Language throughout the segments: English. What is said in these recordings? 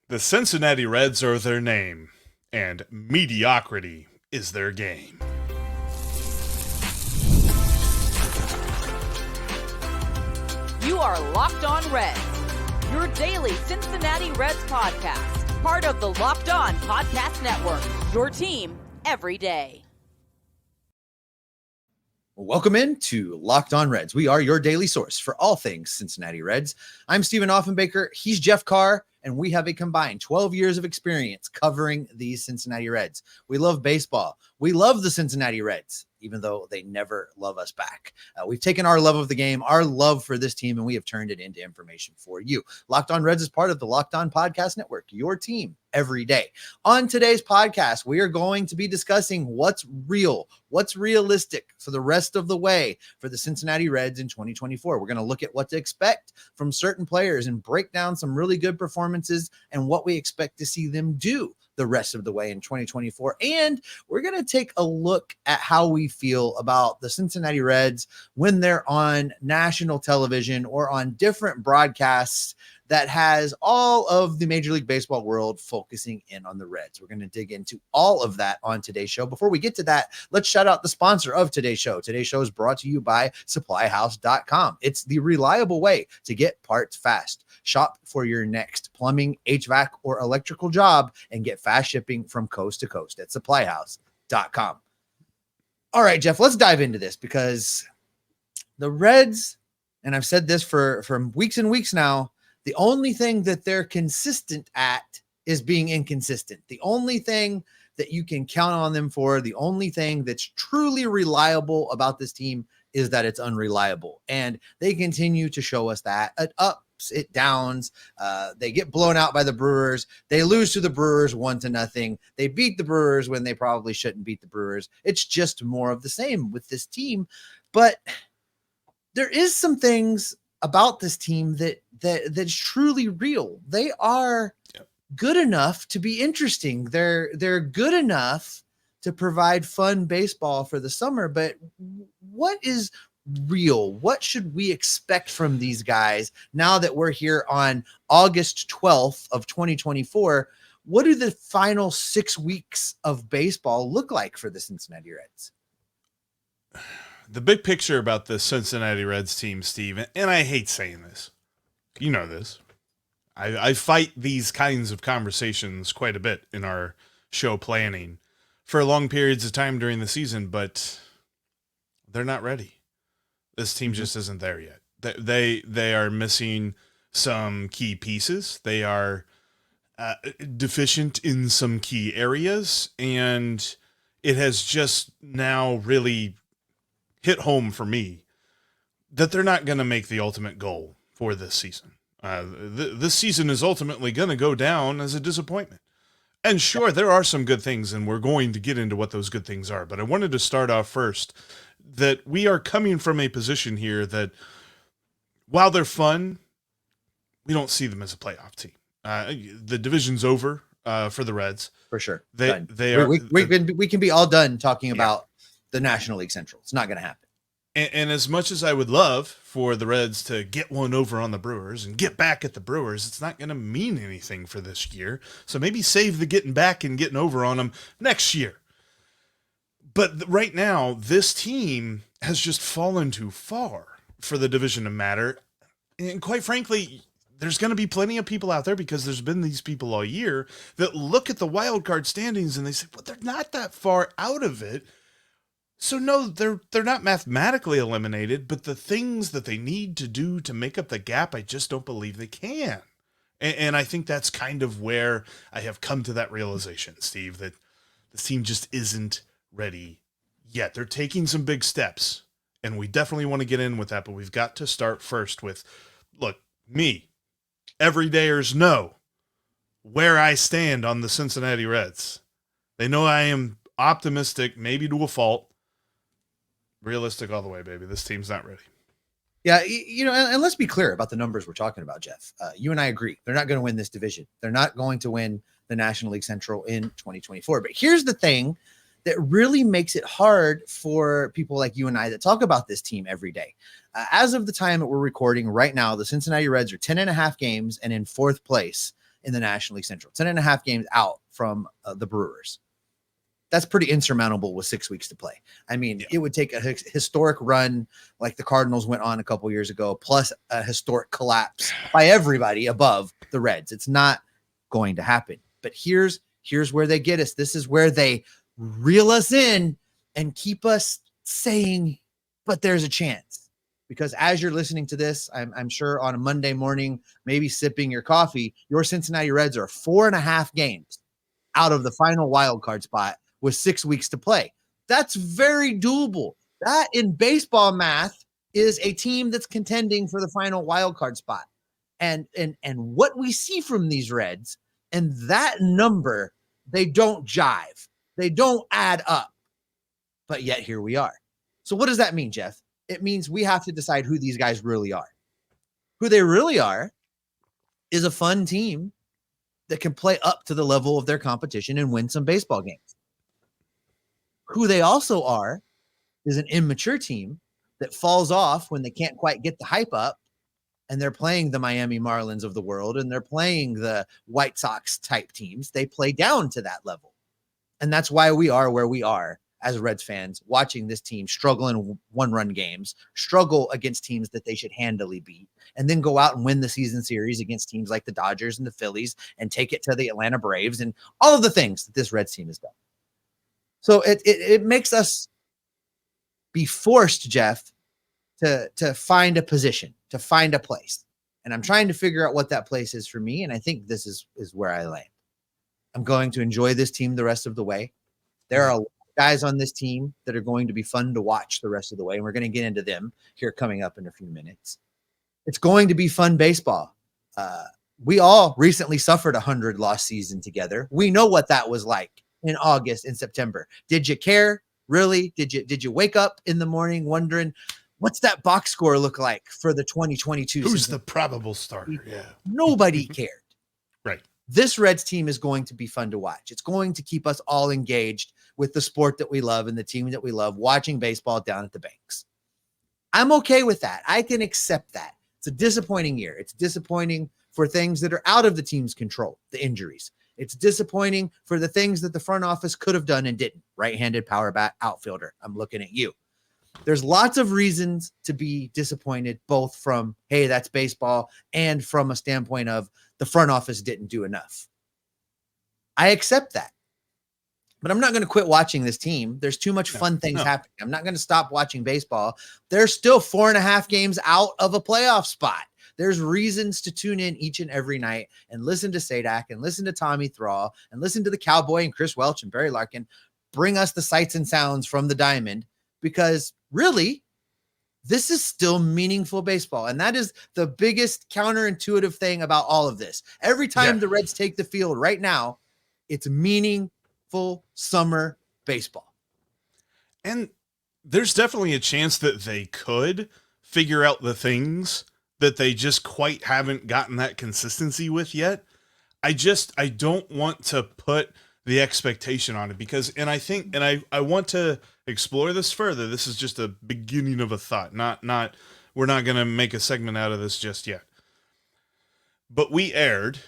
The Cincinnati Reds are their name, and mediocrity is their game. You are Locked On Reds, your daily Cincinnati Reds podcast, part of the Locked On Podcast Network, your team every day. Welcome into Locked On Reds. We are your daily source for all things Cincinnati Reds. I'm Stephen Offenbaker. He's Jeff Carr, and we have a combined 12 years of experience covering these Cincinnati Reds. We love baseball. We love the Cincinnati Reds, even though they never love us back. We've taken our love of the game, our love for this team, and we have turned it into information for you. Locked On Reds is part of the Locked On Podcast Network, your team every day. On today's podcast, we are going to be discussing what's real, what's realistic for the rest of the way for the Cincinnati Reds in 2024. We're going to look at what to expect from certain players and break down some really good performances and what we expect to see them do the rest of the way in 2024. And we're going to take a look at how we feel about the Cincinnati Reds when they're on national television or on different broadcasts that has all of the Major League Baseball world focusing in on the Reds. We're going to dig into all of that on today's show. Before we get to that, let's shout out the sponsor of today's show. Today's show is brought to you by supplyhouse.com. It's the reliable way to get parts fast. Shop for your next plumbing, HVAC, or electrical job and get fast shipping from coast to coast at supplyhouse.com. All right, Jeff, let's dive into this because the Reds, and I've said this for weeks and weeks now, the only thing that they're consistent at is being inconsistent. The only thing that you can count on them for, the only thing that's truly reliable about this team is that it's unreliable. And they continue to show us that. It ups, it downs. They get blown out by the Brewers. They lose to the Brewers 1-0. They beat the Brewers when they probably shouldn't beat the Brewers. It's just more of the same with this team. But there is some things about this team that's truly real. They are good enough to be interesting. They're good enough to provide fun baseball for the summer, but what is real? What should we expect from these guys now that we're here on August 12th of 2024? What do the final 6 weeks of baseball look like for the Cincinnati Reds? The big picture about the Cincinnati Reds team, Steve, and I hate saying this, you know this, I fight these kinds of conversations quite a bit in our show planning for long periods of time during the season, but they're not ready. This team just isn't there yet. They are missing some key pieces. They are deficient in some key areas, and it has just now really hit home for me that they're not going to make the ultimate goal for this season. This season is ultimately going to go down as a disappointment. And sure, there are some good things, and we're going to get into what those good things are. But I wanted to start off first that we are coming from a position here that while they're fun, we don't see them as a playoff team. The division's over for the Reds. For sure. We can be all done talking about the National League Central. It's not going to happen. And as much as I would love for the Reds to get one over on the Brewers and get back at the Brewers, it's not going to mean anything for this year. So maybe save the getting back and getting over on them next year. But right now, this team has just fallen too far for the division to matter. And quite frankly, there's going to be plenty of people out there, because there's been these people all year, that look at the wild card standings and they say, well, they're not that far out of it. So no, they're not mathematically eliminated, but the things that they need to do to make up the gap, I just don't believe they can. And I think that's kind of where I have come to that realization, Steve, that the team just isn't ready yet. They're taking some big steps, and we definitely want to get in with that, but we've got to start first with, look, me, everydayers know where I stand on the Cincinnati Reds. They know I am optimistic, maybe to a fault. Realistic all the way, baby. This team's not ready. Yeah, and let's be clear about the numbers we're talking about, Jeff. You and I agree. They're not going to win this division. They're not going to win the National League Central in 2024. But here's the thing that really makes it hard for people like you and I that talk about this team every day. As of the time that we're recording right now, the Cincinnati Reds are 10.5 games and in fourth place in the National League Central, 10.5 games out from the Brewers. That's pretty insurmountable with 6 weeks to play. I mean, it would take a historic run like the Cardinals went on a couple years ago, plus a historic collapse by everybody above the Reds. It's not going to happen. But here's where they get us. This is where they reel us in and keep us saying, but there's a chance. Because as you're listening to this, I'm sure on a Monday morning, maybe sipping your coffee, your Cincinnati Reds are 4.5 games out of the final wild card spot with 6 weeks to play. That's very doable. That in baseball math is a team that's contending for the final wild card spot. And what we see from these Reds and that number, they don't jive. They don't add up. But yet here we are. So what does that mean, Jeff? It means we have to decide who these guys really are. Who they really are is a fun team that can play up to the level of their competition and win some baseball games. Who they also are is an immature team that falls off when they can't quite get the hype up, and they're playing the Miami Marlins of the world, and they're playing the White Sox type teams. They play down to that level. And that's why we are where we are as Reds fans, watching this team struggle in one-run games, struggle against teams that they should handily beat, and then go out and win the season series against teams like the Dodgers and the Phillies and take it to the Atlanta Braves and all of the things that this Reds team has done. So it makes us be forced, Jeff, to find a position, to find a place. And I'm trying to figure out what that place is for me. And I think this is where I land. I'm going to enjoy this team the rest of the way. There are a lot of guys on this team that are going to be fun to watch the rest of the way. And we're going to get into them here coming up in a few minutes. It's going to be fun baseball. We all recently suffered a 100-loss season together. We know what that was like in August and September. Did you care? Really? Did you wake up in the morning wondering, what's that box score look like for the 2022 Who's season? the probable starter? Yeah. Nobody cared. Right. This Reds team is going to be fun to watch. It's going to keep us all engaged with the sport that we love and the team that we love, watching baseball down at the banks. I'm okay with that. I can accept that. It's a disappointing year. It's disappointing for things that are out of the team's control, the injuries. It's disappointing for the things that the front office could have done and didn't. Right-handed power bat outfielder. I'm looking at you. There's lots of reasons to be disappointed, both from, hey, that's baseball, and from a standpoint of the front office didn't do enough. I accept that. But I'm not going to quit watching this team. There's too much fun things happening. I'm not going to stop watching baseball. They're still 4.5 games out of a playoff spot. There's reasons to tune in each and every night and listen to Sadak and listen to Tommy Thrall and listen to the Cowboy and Chris Welch and Barry Larkin bring us the sights and sounds from the diamond, because really, this is still meaningful baseball. And that is the biggest counterintuitive thing about all of this. Every time the Reds take the field right now, it's meaningful summer baseball. And there's definitely a chance that they could figure out the things that they just quite haven't gotten that consistency with yet. I don't want to put the expectation on it, because, and I want to explore this further. This is just a beginning of a thought, we're not going to make a segment out of this just yet. But we erred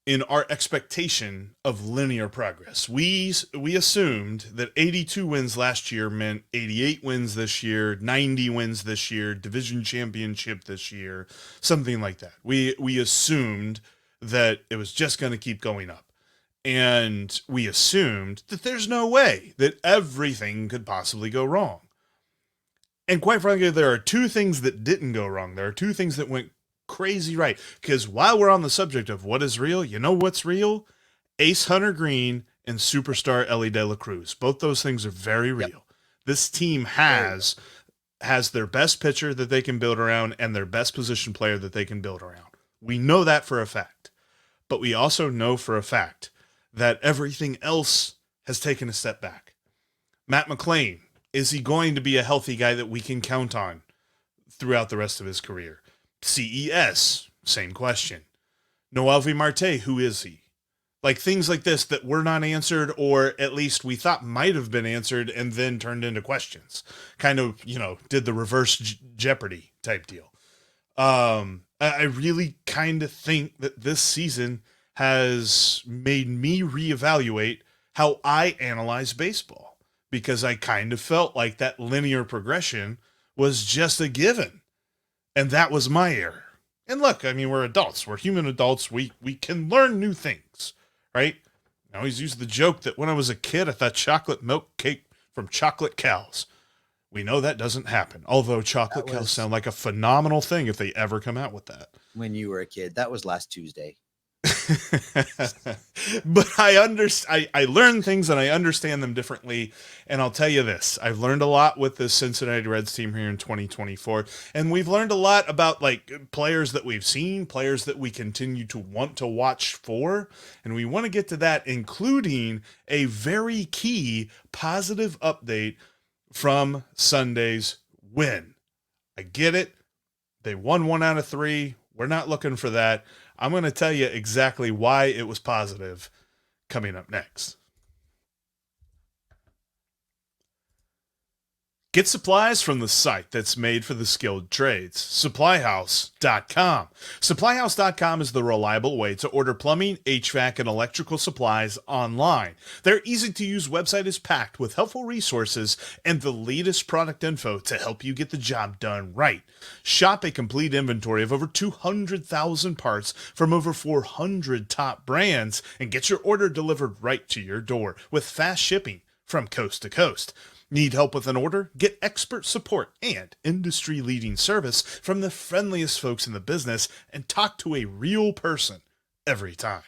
in our expectation of linear progress. We assumed that 82 wins last year meant 88 wins this year, 90 wins this year, division championship this year, something like that. We assumed that it was just going to keep going up. And we assumed that there's no way that everything could possibly go wrong. And quite frankly, there are two things that didn't go wrong. There are two things that went crazy right. Because while we're on the subject of what is real, you know what's real? Ace Hunter Greene and superstar Elly de la Cruz. Both those things are very real. Yep. This team has their best pitcher that they can build around and their best position player that they can build around. We know that for a fact. But we also know for a fact that everything else has taken a step back. Matt McClain, is he going to be a healthy guy that we can count on throughout the rest of his career? CES, same question. Noelvi Marte, who is he? Like things like this that were not answered, or at least we thought might have been answered and then turned into questions. Kind of, did the reverse Jeopardy type deal. I really kind of think that this season has made me reevaluate how I analyze baseball, because I kind of felt like that linear progression was just a given. And that was my error. And look, I mean, we're adults. We're human adults. We can learn new things, right? I always use the joke that when I was a kid, I thought chocolate milk cake from chocolate cows. We know that doesn't happen. Although chocolate cows sound like a phenomenal thing if they ever come out with that. When you were a kid, that was last Tuesday. But I learn things and I understand them differently. And I'll tell you this, I've learned a lot with the Cincinnati Reds team here in 2024. And we've learned a lot about like players that we've seen, players that we continue to want to watch for. And we want to get to that, including a very key positive update from Sunday's win. I get it. They won 1 out of 3. We're not looking for that. I'm going to tell you exactly why it was positive coming up next. Get supplies from the site that's made for the skilled trades, supplyhouse.com. Supplyhouse.com is the reliable way to order plumbing, HVAC, and electrical supplies online. Their easy-to-use website is packed with helpful resources and the latest product info to help you get the job done right. Shop a complete inventory of over 200,000 parts from over 400 top brands and get your order delivered right to your door with fast shipping from coast to coast. Need help with an order? Get expert support and industry-leading service from the friendliest folks in the business and talk to a real person every time.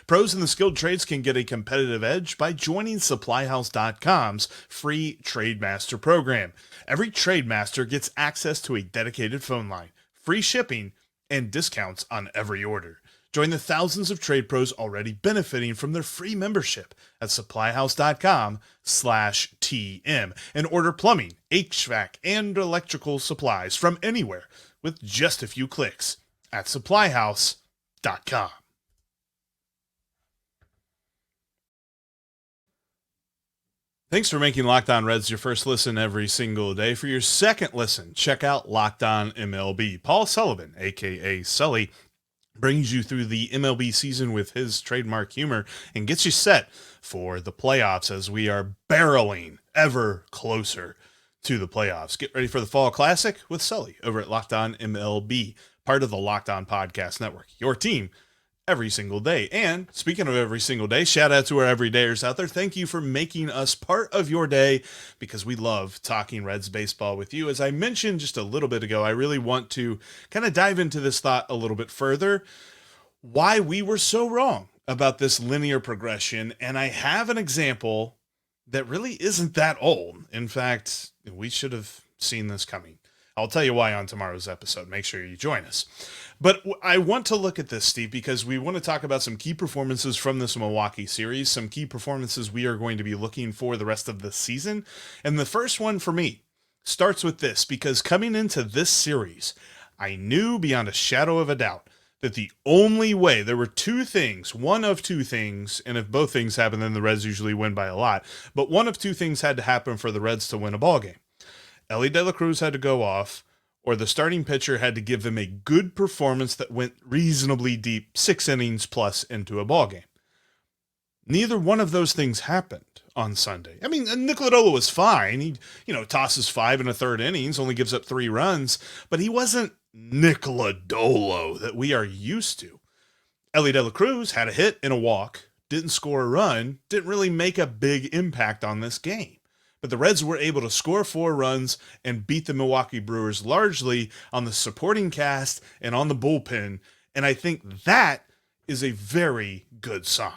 Pros in the skilled trades can get a competitive edge by joining SupplyHouse.com's free Trademaster program. Every Trademaster gets access to a dedicated phone line, free shipping, and discounts on every order. Join the thousands of trade pros already benefiting from their free membership at supplyhouse.com/TM and order plumbing, HVAC, and electrical supplies from anywhere with just a few clicks at supplyhouse.com. Thanks for making Locked On Reds your first listen every single day. For your second listen, check out Locked On MLB. Paul Sullivan, a.k.a. Sully, brings you through the MLB season with his trademark humor and gets you set for the playoffs as we are barreling ever closer to the playoffs. Get ready for the Fall Classic with Sully over at Locked On MLB, part of the Locked On Podcast Network, your team every single day. And speaking of every single day, shout out to our everydayers out there. Thank you for making us part of your day because we love talking Reds baseball with you. As I mentioned just a little bit ago, I really want to kind of dive into this thought a little bit further, why we were so wrong about this linear progression. And I have an example that really isn't that old. In fact, we should have seen this coming. I'll tell you why on tomorrow's episode. Make sure you join us. But I want to look at this, Steve, because we want to talk about some key performances from this Milwaukee series, some key performances we are going to be looking for the rest of the season. And the first one for me starts with this, because coming into this series, I knew beyond a shadow of a doubt that the only way, there were two things, one of two things, and if both things happen, then the Reds usually win by a lot, but one of two things had to happen for the Reds to win a ball game. Elly Cruz had to go off, or the starting pitcher had to give them a good performance that went reasonably deep, 6 innings plus into a ball game. Neither one of those things happened on Sunday. I mean, Nicola was fine. He, tosses 5 1/3 innings, only gives up 3 runs, but he wasn't Nicola that we are used to. Elly Cruz had a hit and a walk, didn't score a run, didn't really make a big impact on this game. But the Reds were able to score 4 runs and beat the Milwaukee Brewers largely on the supporting cast and on the bullpen. And I think that is a very good sign.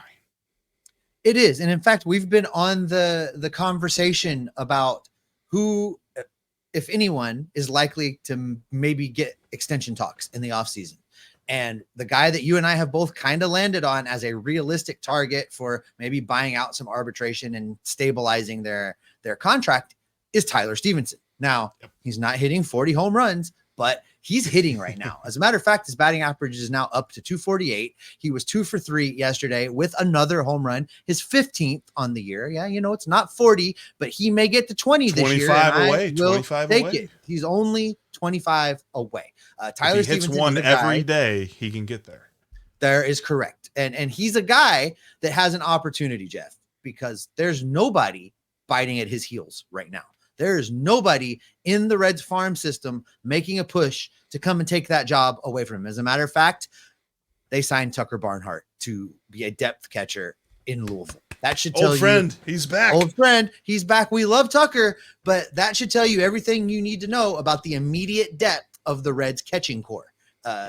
It is. And in fact, we've been on the conversation about who, if anyone, is likely to maybe get extension talks in the offseason. And the guy that you and I have both kind of landed on as a realistic target for maybe buying out some arbitration and stabilizing their contract is Tyler Stephenson. Now, He's not hitting 40 home runs, but he's hitting right now. As a matter of fact, his batting average is now up to 248. He was 2 for 3 yesterday with another home run, his 15th on the year. Yeah, it's not 40, but he may get to 20 this year. 25 away. He's only 25 away. Tyler if he hits Stephenson one every day, he can get there. There is correct. And he's a guy that has an opportunity, Jeff, because there's nobody biting at his heels right now. There is nobody in the Reds farm system making a push to come and take that job away from him. As a matter of fact, they signed Tucker Barnhart to be a depth catcher in Louisville. That should tell old friend, he's back. Old friend, he's back. We love Tucker, but that should tell you everything you need to know about the immediate depth of the Reds catching core.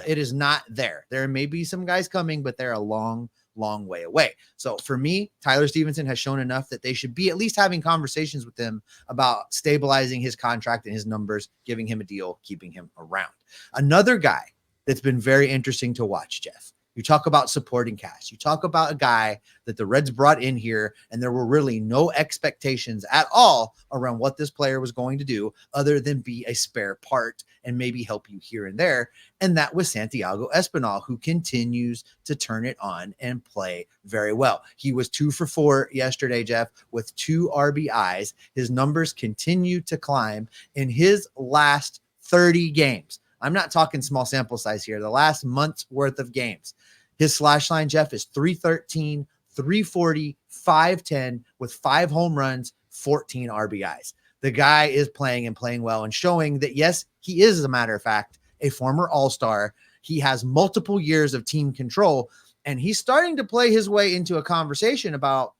It is not there. There may be some guys coming, but they're a long way away. So for me, Tyler Stephenson has shown enough that they should be at least having conversations with him about stabilizing his contract and his numbers, giving him a deal, keeping him around. Another guy that's been very interesting to watch, Jeff. You talk about supporting cast. You talk about a guy that the Reds brought in here, and there were really no expectations at all around what this player was going to do other than be a spare part and maybe help you here and there. And that was Santiago Espinal, who continues to turn it on and play very well. He was 2 for 4 yesterday, Jeff, with 2 RBIs. His numbers continue to climb in his last 30 games. I'm not talking small sample size here. The last month's worth of games. His slash line, Jeff, is 313, 340, 510 with 5 home runs, 14 RBIs. The guy is playing and playing well and showing that, yes, he is, as a matter of fact, a former All-Star. He has multiple years of team control, and he's starting to play his way into a conversation about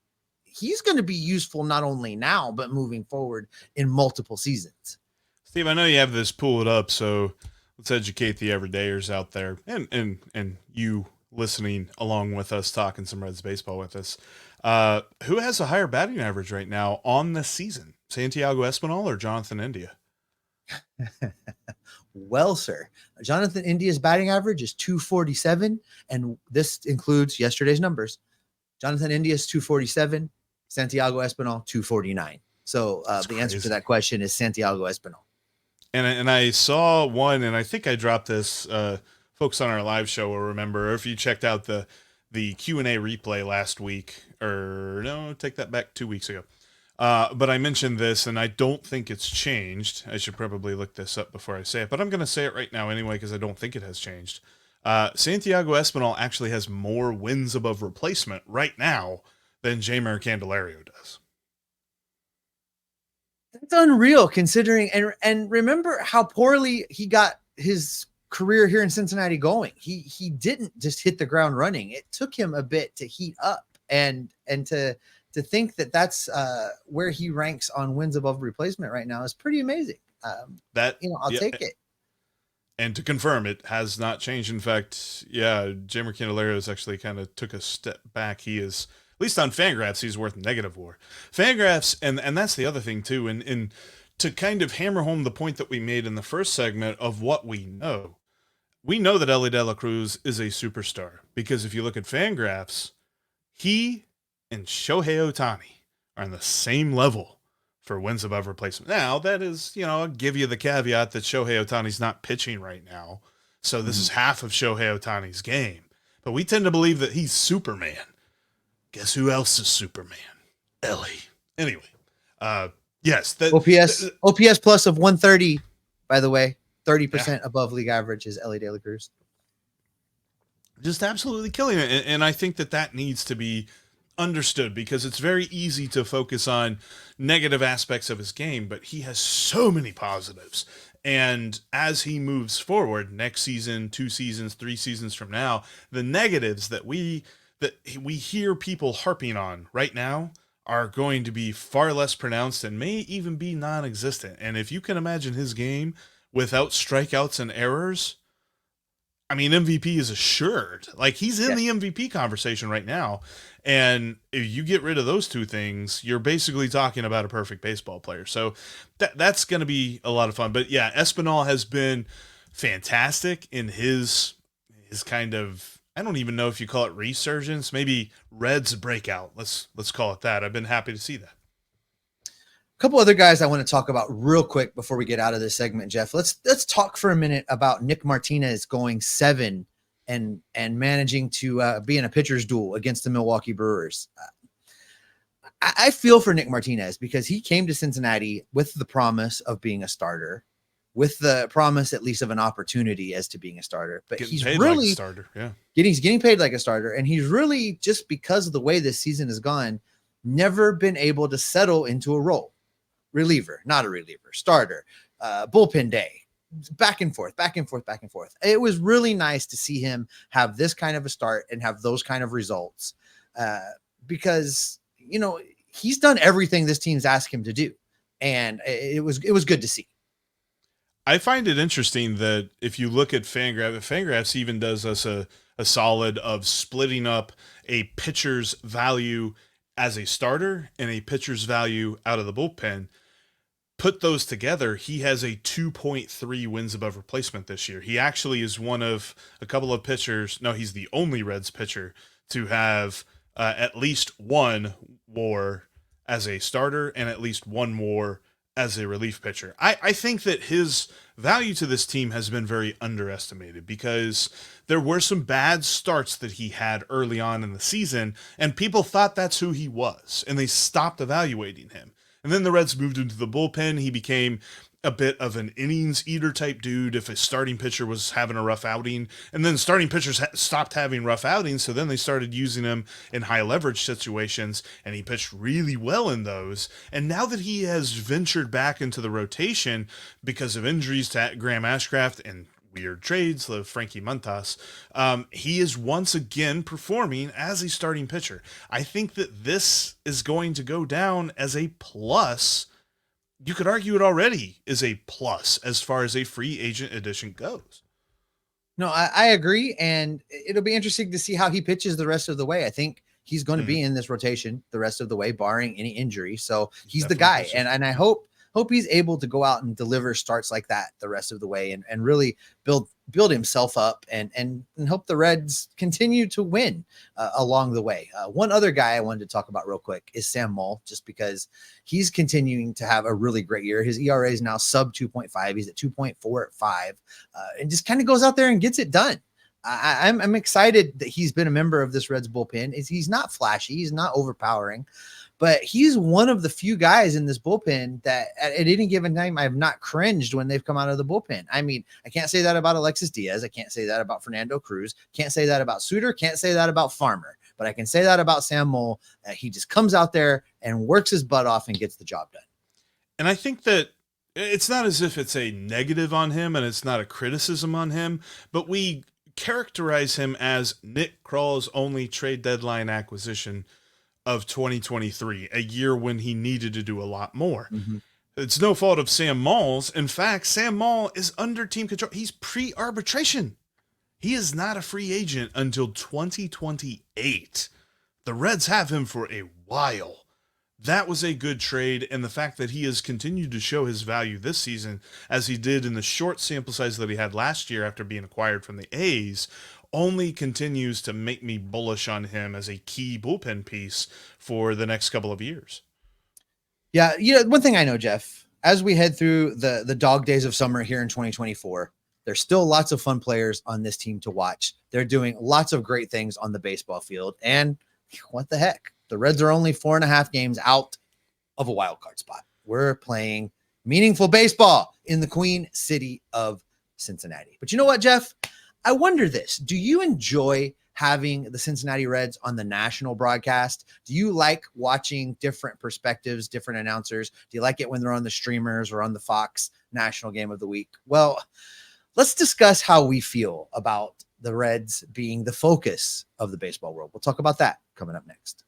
he's going to be useful not only now, but moving forward in multiple seasons. Steve, I know you have this pulled up, so let's educate the everydayers out there and you listening along with us, talking some Reds baseball with us. Who has a higher batting average right now on the season? Santiago Espinal or Jonathan India? Well, sir, Jonathan India's batting average is 247, and this includes yesterday's numbers. Jonathan India's 247, Santiago Espinal 249. So the answer to that question is Santiago Espinal. And I saw one, and I think I dropped this. Folks on our live show will remember, or if you checked out the Q&A replay last week, or no, take that back 2 weeks ago. But I mentioned this, and I don't think it's changed. I should probably look this up before I say it, but I'm going to say it right now anyway because I don't think it has changed. Santiago Espinal actually has more wins above replacement right now than Jeimer Candelario does. That's unreal considering, and remember how poorly he got his career here in Cincinnati going. He didn't just hit the ground running. It took him a bit to heat up, and to think that that's where he ranks on wins above replacement right now is pretty amazing. I'll take it. And to confirm, it has not changed. In fact, Jeimer Candelario has actually kind of took a step back. He is, at least on Fangraphs, he's worth negative WAR. Fangraphs, and that's the other thing too, and to kind of hammer home the point that we made in the first segment of what we know that Elly de la Cruz is a superstar, because if you look at Fangraphs, he and Shohei Ohtani are on the same level for wins above replacement. Now, that is, I'll give you the caveat that Shohei Ohtani's not pitching right now, so this is half of Shohei Ohtani's game. But we tend to believe that he's Superman. Guess who else is Superman? Elly. Anyway, yes. OPS plus of 130, by the way, 30% above league average is Elly de la Cruz. Just absolutely killing it. And I think that needs to be understood, because it's very easy to focus on negative aspects of his game, but he has so many positives. And as he moves forward next season, 2 seasons, 3 seasons from now, the negatives that we hear people harping on right now are going to be far less pronounced and may even be non-existent. And if you can imagine his game without strikeouts and errors, I mean, MVP is assured. Like, he's in the MVP conversation right now. And if you get rid of those 2 things, you're basically talking about a perfect baseball player. So that's going to be a lot of fun. But yeah, Espinal has been fantastic in his kind of, I don't even know if you call it resurgence, maybe Reds breakout. Let's call it that. I've been happy to see that. A couple other guys I want to talk about real quick before we get out of this segment, Jeff. Let's talk for a minute about Nick Martinez going 7 and managing to be in a pitcher's duel against the Milwaukee Brewers. I feel for Nick Martinez because he came to Cincinnati with the promise of being a starter, with the promise at least of an opportunity as to being a starter. But Getting he's paid really like a starter. Yeah. getting paid like a starter. And he's really, just because of the way this season has gone, never been able to settle into a role. Reliever, not a reliever, starter, bullpen day, back and forth, back and forth, back and forth. It was really nice to see him have this kind of a start and have those kind of results, because, you know, he's done everything this team's asked him to do. And it was good to see. I find it interesting that if you look at Fangraphs even does us a solid of splitting up a pitcher's value as a starter and a pitcher's value out of the bullpen. Put those together, he has a 2.3 wins above replacement this year. He actually is one of a couple of pitchers. No, he's the only Reds pitcher to have at least one WAR as a starter and at least one WAR as a relief pitcher. I think that his value to this team has been very underestimated because there were some bad starts that he had early on in the season, and people thought that's who he was, and they stopped evaluating him. And then the Reds moved into the bullpen. He became a bit of an innings eater type dude if a starting pitcher was having a rough outing. And then starting pitchers stopped having rough outings, so then they started using him in high leverage situations, and he pitched really well in those. And now that he has ventured back into the rotation because of injuries to Graham Ashcraft and weird trades of Frankie Montas, he is once again performing as a starting pitcher. I think that this is going to go down as a plus. You could argue it already is a plus as far as a free agent addition goes. No, I agree. And it'll be interesting to see how he pitches the rest of the way. I think he's going to be in this rotation the rest of the way, barring any injury. So he's the guy. And I hope he's able to go out and deliver starts like that the rest of the way and really build himself up and help the Reds continue to win along the way. One other guy I wanted to talk about real quick is Sam Moll, just because he's continuing to have a really great year. His ERA is now sub 2.5. He's at 2.45 and just kind of goes out there and gets it done. I'm excited that he's been a member of this Reds bullpen. He's not flashy. He's not overpowering. But he's one of the few guys in this bullpen that at any given time I have not cringed when they've come out of the bullpen. I mean, I can't say that about Alexis Diaz. I can't say that about Fernando Cruz. Can't say that about Suter. Can't say that about Farmer. But I can say that about Sam Moll. He just comes out there and works his butt off and gets the job done. And I think that it's not as if it's a negative on him and it's not a criticism on him, but we characterize him as Nick Krall's only trade deadline acquisition of 2023, a year when he needed to do a lot more. Mm-hmm. It's no fault of Sam Moll's. In fact, Sam Moll is under team control. He's pre-arbitration. He is not a free agent until 2028. The Reds have him for a while. That was a good trade, and the fact that he has continued to show his value this season, as he did in the short sample size that he had last year after being acquired from the A's, only continues to make me bullish on him as a key bullpen piece for the next couple of years. Yeah, one thing I know, Jeff, as we head through the dog days of summer here in 2024, there's still lots of fun players on this team to watch. They're doing lots of great things on the baseball field, and what the heck? The Reds are only 4.5 games out of a wild card spot. We're playing meaningful baseball in the Queen City of Cincinnati. But you know what, Jeff? I wonder this. Do you enjoy having the Cincinnati Reds on the national broadcast? Do you like watching different perspectives, different announcers? Do you like it when they're on the streamers or on the Fox National Game of the Week? Well, let's discuss how we feel about the Reds being the focus of the baseball world. We'll talk about that coming up next.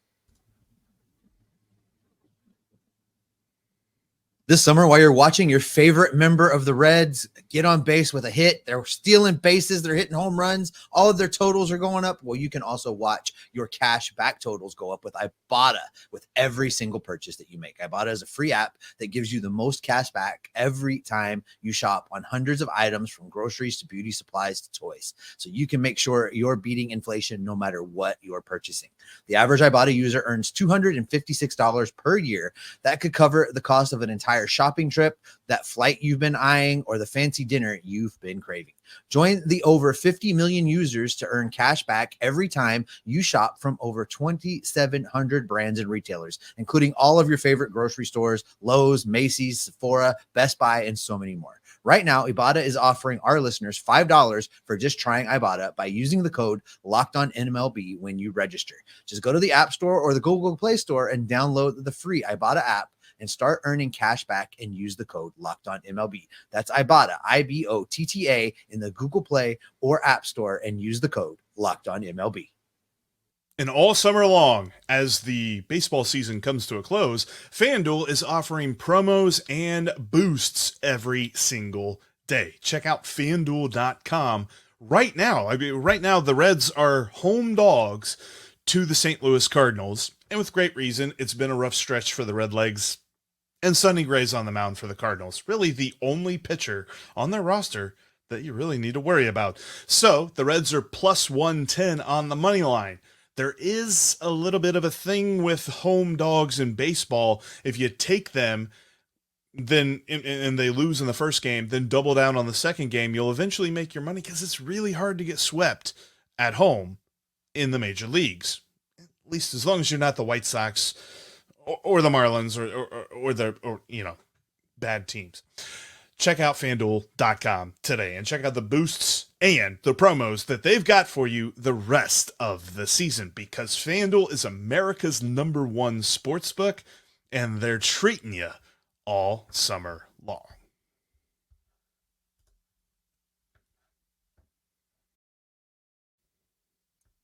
This summer, while you're watching your favorite member of the Reds get on base with a hit, they're stealing bases, they're hitting home runs, all of their totals are going up. Well, you can also watch your cash back totals go up with Ibotta with every single purchase that you make. Ibotta is a free app that gives you the most cash back every time you shop on hundreds of items from groceries to beauty supplies to toys. So you can make sure you're beating inflation no matter what you're purchasing. The average Ibotta user earns $256 per year. That could cover the cost of an entire shopping trip, that flight you've been eyeing, or the fancy dinner you've been craving. Join the over 50 million users to earn cash back every time you shop from over 2,700 brands and retailers, including all of your favorite grocery stores, Lowe's, Macy's, Sephora, Best Buy, and so many more. Right now, Ibotta is offering our listeners $5 for just trying Ibotta by using the code LOCKEDONMLB when you register. Just go to the App Store or the Google Play Store and download the free Ibotta app and start earning cash back and use the code LOCKEDONMLB. That's Ibotta, IBOTTA, in the Google Play or App Store and use the code LOCKEDONMLB. And all summer long, as the baseball season comes to a close, FanDuel is offering promos and boosts every single day. Check out FanDuel.com right now. Right now, the Reds are home dogs to the St. Louis Cardinals. And with great reason, it's been a rough stretch for the Redlegs. And Sonny Gray's on the mound for the Cardinals. Really the only pitcher on their roster that you really need to worry about. So the Reds are plus 110 on the money line. There is a little bit of a thing with home dogs in baseball. If you take them, then and they lose in the first game, then double down on the second game, you'll eventually make your money because it's really hard to get swept at home in the major leagues. At least as long as you're not the White Sox or the Marlins or bad teams. Check out FanDuel.com today and check out the boosts and the promos that they've got for you the rest of the season, because FanDuel is America's #1 sportsbook and they're treating you all summer long.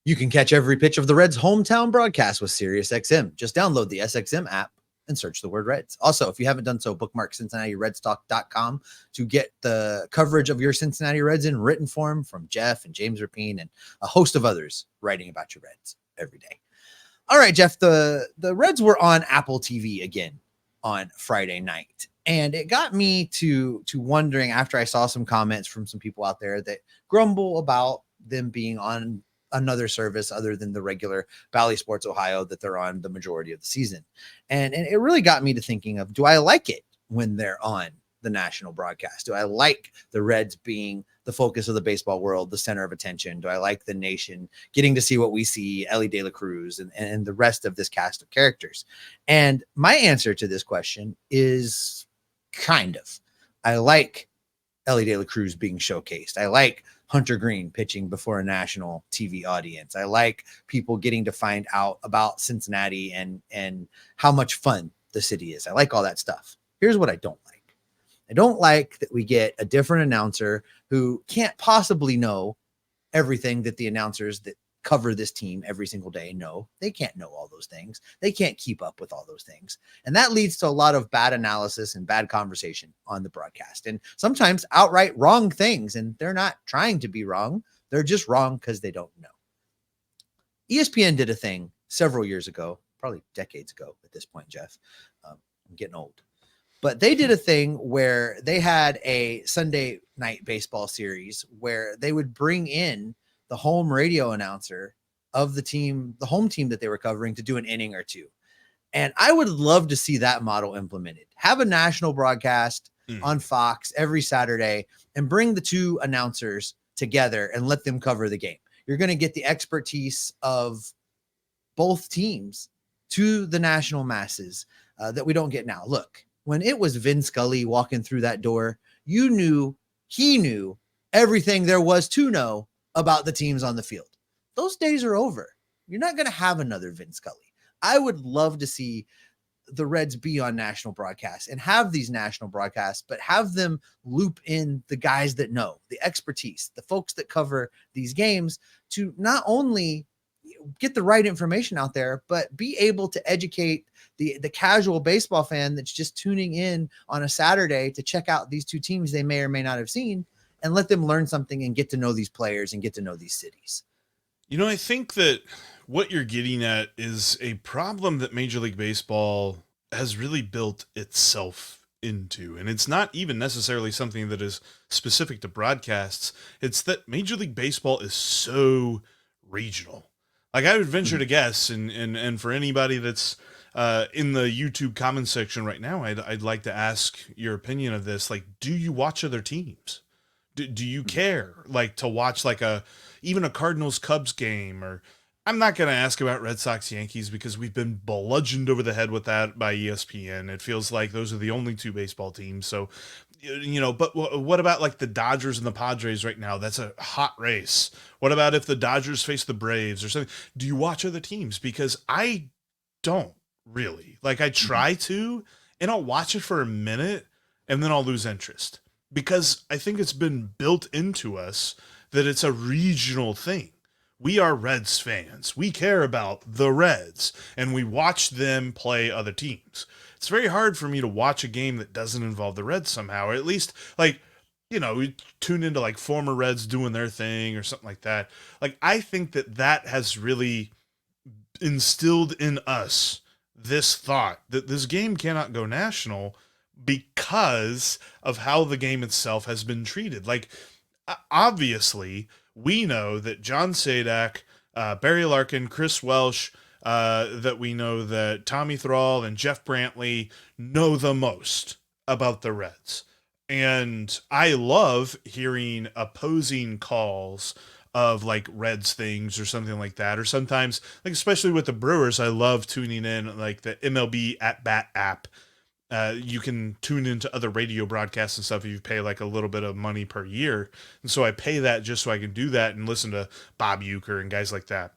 You can catch every pitch of the Reds' hometown broadcast with SiriusXM. Just download the SXM app and search the word Reds. Also, if you haven't done so, bookmark CincinnatiRedsTalk.com to get the coverage of your Cincinnati Reds in written form from Jeff and James Rapine and a host of others writing about your Reds every day. All right, Jeff, the Reds were on Apple TV again on Friday night. And it got me to wondering, after I saw some comments from some people out there that grumble about them being on another service other than the regular Bally Sports Ohio that they're on the majority of the season. And it really got me to thinking of, do I like it when they're on the national broadcast? Do I like the Reds being the focus of the baseball world, the center of attention? Do I like the nation getting to see what we see, Elly de la Cruz and the rest of this cast of characters? And my answer to this question is kind of. I like Elly de la Cruz being showcased. I like Hunter Greene pitching before a national TV audience. I like people getting to find out about Cincinnati and how much fun the city is. I like all that stuff. Here's what I don't like. I don't like that we get a different announcer who can't possibly know everything that the announcers that cover this team every single day know. They can't know all those things. They can't keep up with all those things. And that leads to a lot of bad analysis and bad conversation on the broadcast. And sometimes outright wrong things. And they're not trying to be wrong. They're just wrong because they don't know. ESPN did a thing several years ago, probably decades ago at this point, Jeff. I'm getting old. But they did a thing where they had a Sunday night baseball series where they would bring in the home radio announcer of the team, the home team that they were covering, to do an inning or two. And I would love to see that model implemented. Have a national broadcast on Fox every Saturday and bring the two announcers together and let them cover the game. You're going to get the expertise of both teams to the national masses that we don't get now. Look, when it was Vin Scully walking through that door, he knew everything there was to know about the teams on the field. Those days are over. You're not going to have another Vin Scully. I would love to see the Reds be on national broadcasts and have these national broadcasts, but have them loop in the guys that know, the expertise, the folks that cover these games, to not only get the right information out there, but be able to educate the casual baseball fan that's just tuning in on a Saturday to check out these two teams they may or may not have seen, and let them learn something and get to know these players and get to know these cities. You know, I think that what you're getting at is a problem that Major League Baseball has really built itself into. And it's not even necessarily something that is specific to broadcasts. It's that Major League Baseball is so regional. Like, I would venture to guess, and for anybody that's in the YouTube comment section right now, I'd like to ask your opinion of this. Like, do you watch other teams? Do you care, like, to watch like even a Cardinals Cubs game? Or I'm not going to ask about Red Sox Yankees because we've been bludgeoned over the head with that by ESPN. It feels like those are the only two baseball teams. So but what about like the Dodgers and the Padres right now? That's a hot race. What about if the Dodgers face the Braves or something? Do you watch other teams? Because I don't really. Like I try to, and I'll watch it for a minute and then I'll lose interest because I think it's been built into us that it's a regional thing. We are Reds fans. We care about the Reds and we watch them play other teams. It's very hard for me to watch a game that doesn't involve the Reds somehow, or at least like, we tune into like former Reds doing their thing or something like that. Like, I think that has really instilled in us this thought that this game cannot go national because of how the game itself has been treated. Like, obviously, we know that John Sadak, Barry Larkin, Chris Welsh, that we know that Tommy Thrall and Jeff Brantley know the most about the Reds. And I love hearing opposing calls of like Reds things or something like that. Or sometimes, like especially with the Brewers, I love tuning in like the MLB at Bat app. You can tune into other radio broadcasts and stuff if you pay like a little bit of money per year. And so I pay that just so I can do that and listen to Bob Uecker and guys like that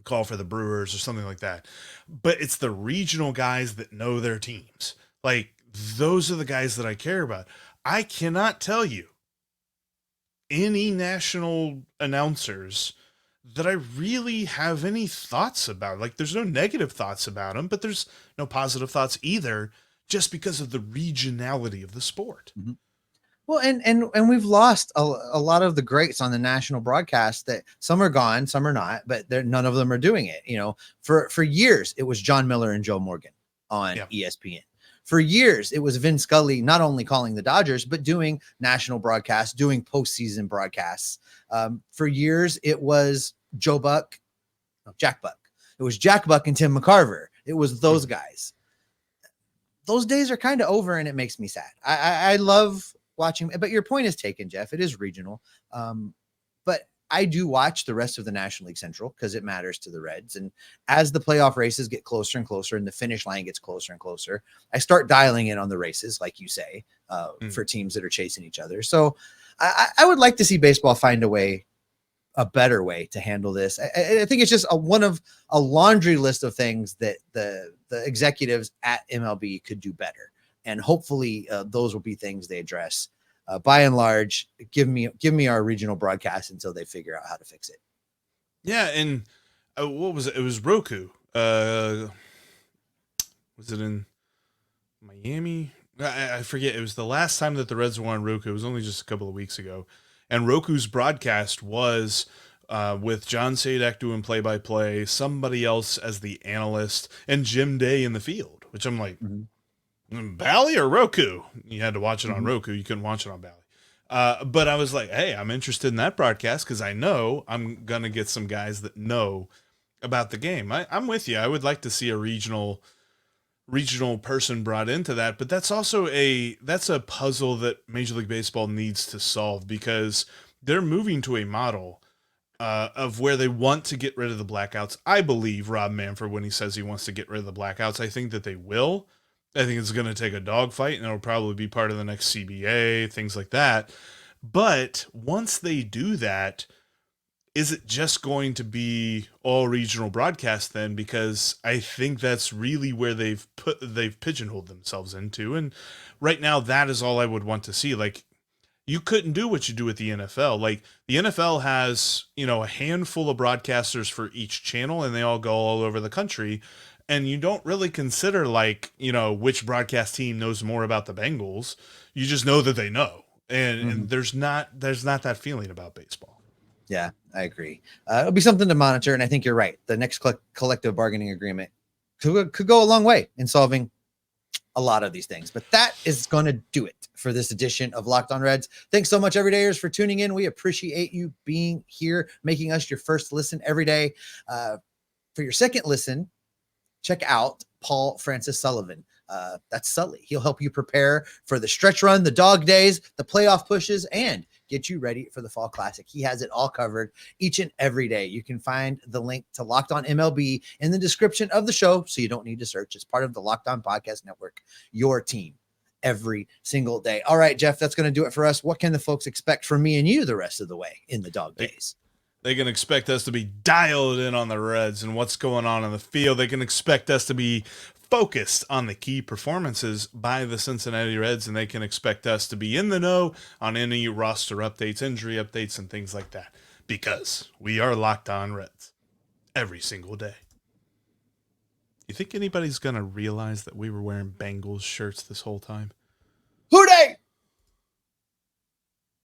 call for the Brewers or something like that. But it's the regional guys that know their teams. Like those are the guys that I care about. I cannot tell you any national announcers that I really have any thoughts about. Like there's no negative thoughts about them, but there's no positive thoughts either, just because of the regionality of the sport. Mm-hmm. Well, and we've lost a lot of the greats on the national broadcast. That some are gone, some are not, but none of them are doing it. For years it was John Miller and Joe Morgan on ESPN. For years it was Vin Scully not only calling the Dodgers but doing national broadcasts, doing postseason broadcasts. For years it was Jack Buck. It was Jack Buck and Tim McCarver. It was those guys. Those days are kind of over, and it makes me sad. I love watching, but your point is taken, Jeff. It is regional. But I do watch the rest of the National League Central because it matters to the Reds. And as the playoff races get closer and closer and the finish line gets closer and closer, I start dialing in on the races, like you say, for teams that are chasing each other. So I would like to see baseball find a better way to handle this. I think it's just one of a laundry list of things that the executives at MLB could do better. And hopefully those will be things they address. By and large, give me our regional broadcast until they figure out how to fix it. Yeah, and what was it? It was Roku. Was it in Miami? I forget. It was the last time that the Reds were on Roku. It was only just a couple of weeks ago. And Roku's broadcast was with John Sadak doing play-by-play, somebody else as the analyst, and Jim Day in the field, which I'm like, Bally or Roku? You had to watch it on Roku. You couldn't watch it on Bally. But I was like, hey, I'm interested in that broadcast because I know I'm going to get some guys that know about the game. I'm with you. I would like to see a regional person brought into that, but that's also that's a puzzle that Major League Baseball needs to solve because they're moving to a model of where they want to get rid of the blackouts. I believe Rob Manfred when he says he wants to get rid of the blackouts. I think that they will. I think it's going to take a dogfight, and it'll probably be part of the next CBA, things like that. But once they do that, is it just going to be all regional broadcast then? Because I think that's really where they've pigeonholed themselves into. And right now, that is all I would want to see. Like, you couldn't do what you do with the NFL. Like, the NFL has, a handful of broadcasters for each channel, and they all go all over the country. And you don't really consider which broadcast team knows more about the Bengals. You just know that they know. And there's not that feeling about baseball. Yeah, I agree. It'll be something to monitor. And I think you're right. The next collective bargaining agreement could go a long way in solving a lot of these things. But that is going to do it for this edition of Locked On Reds. Thanks so much, everydayers, for tuning in. We appreciate you being here, making us your first listen every day. For your second listen, check out Paul Francis Sullivan. That's Sully. He'll help you prepare for the stretch run, the dog days, the playoff pushes, and get you ready for the Fall Classic. He has it all covered each and every day. You can find the link to Locked On MLB in the description of the show, so you don't need to search. It's part of the Locked On Podcast Network, your team every single day. All right, Jeff, that's going to do it for us. What can the folks expect from me and you the rest of the way in the dog days? They can expect us to be dialed in on the Reds and what's going on the field. They can expect us to be focused on the key performances by the Cincinnati Reds, and they can expect us to be in the know on any roster updates, injury updates, and things like that, because we are Locked On Reds every single day. You think anybody's going to realize that we were wearing Bengals shirts this whole time?